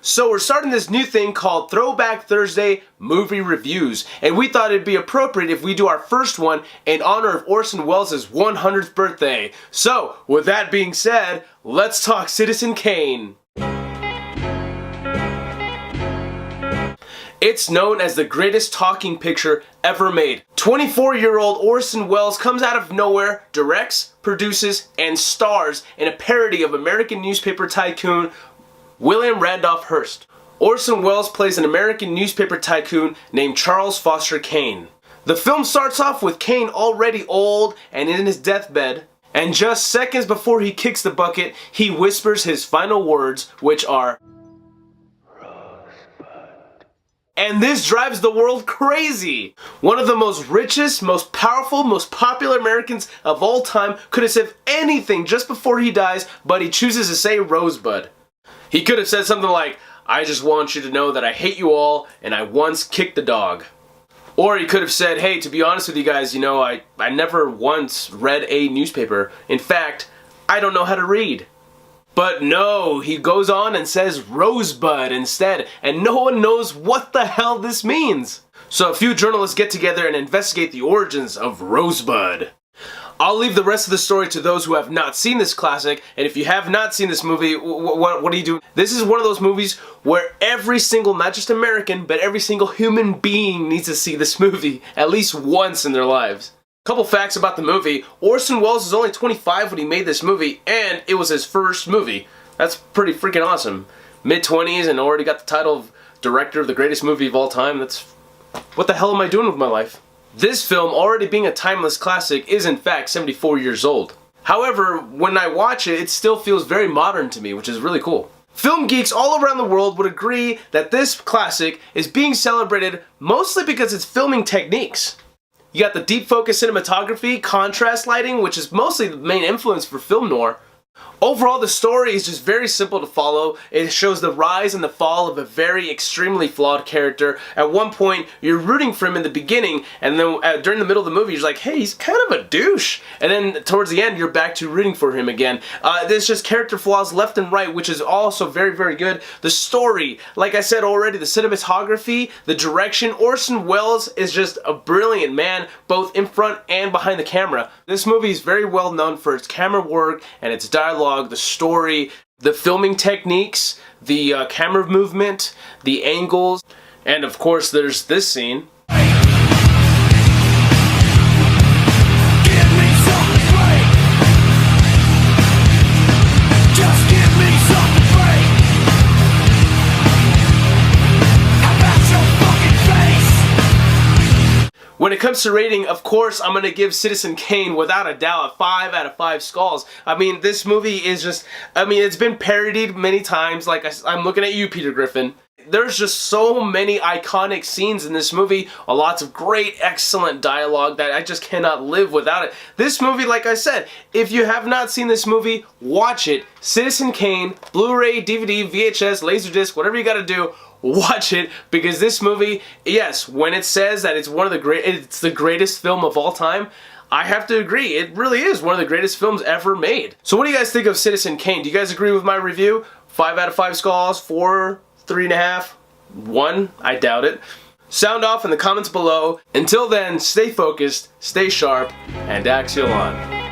So we're starting this new thing called Throwback Thursday Movie Reviews, and we thought it'd be appropriate if we do our first one in honor of Orson Welles' 100th birthday. So, with that being said, let's talk Citizen Kane. It's known as the greatest talking picture ever made. 24-year-old Orson Welles comes out of nowhere, directs, produces, and stars in a parody of American newspaper tycoon William Randolph Hearst. Orson Welles plays an American newspaper tycoon named Charles Foster Kane. The film starts off with Kane already old and in his deathbed, and just seconds before he kicks the bucket, he whispers his final words, which are, Rosebud. And this drives the world crazy! One of the most richest, most powerful, most popular Americans of all time could have said anything just before he dies, but he chooses to say Rosebud. He could have said something like, I just want you to know that I hate you all and I once kicked the dog. Or he could have said, hey, to be honest with you guys, you know, I never once read a newspaper. In fact, I don't know how to read. But no, he goes on and says Rosebud instead, and no one knows what the hell this means. So a few journalists get together and investigate the origins of Rosebud. I'll leave the rest of the story to those who have not seen this classic, and if you have not seen this movie, what are you doing? This is one of those movies where every single, not just American, but every single human being needs to see this movie at least once in their lives. Couple facts about the movie. Orson Welles was only 25 when he made this movie, and it was his first movie. That's pretty freaking awesome. Mid-20s and already got the title of director of the greatest movie of all time. What the hell am I doing with my life? This film, already being a timeless classic, is in fact 74 years old. However, when I watch it, it still feels very modern to me, which is really cool. Film geeks all around the world would agree that this classic is being celebrated mostly because its filming techniques. You got the deep focus cinematography, contrast lighting, which is mostly the main influence for film noir. Overall, the story is just very simple to follow. It shows the rise and the fall of a very extremely flawed character. At one point, you're rooting for him in the beginning, and then during the middle of the movie, you're like, hey, he's kind of a douche. And then towards the end, you're back to rooting for him again. There's just character flaws left and right, which is also very, very good. The story, like I said already, the cinematography, the direction, Orson Welles is just a brilliant man, both in front and behind the camera. This movie is very well known for its camera work and its dialogue, the story, the filming techniques, the camera movement, the angles, and of course there's this scene. When it comes to rating, of course, I'm going to give Citizen Kane, without a doubt, 5 out of 5 skulls. I mean, this movie is just, it's been parodied many times. Like, I'm looking at you, Peter Griffin. There's just so many iconic scenes in this movie. Lots of great, excellent dialogue that I just cannot live without it. This movie, like I said, if you have not seen this movie, watch it. Citizen Kane, Blu-ray, DVD, VHS, Laserdisc, whatever you gotta do, watch it, because this movie, yes, when it says that it's it's the greatest film of all time, I have to agree. It really is one of the greatest films ever made. So what do you guys think of Citizen Kane? Do you guys agree with my review? 5 out of 5 skulls, 4, 3.5, 1? I doubt it. Sound off in the comments below. Until then, stay focused, stay sharp, and Axial On.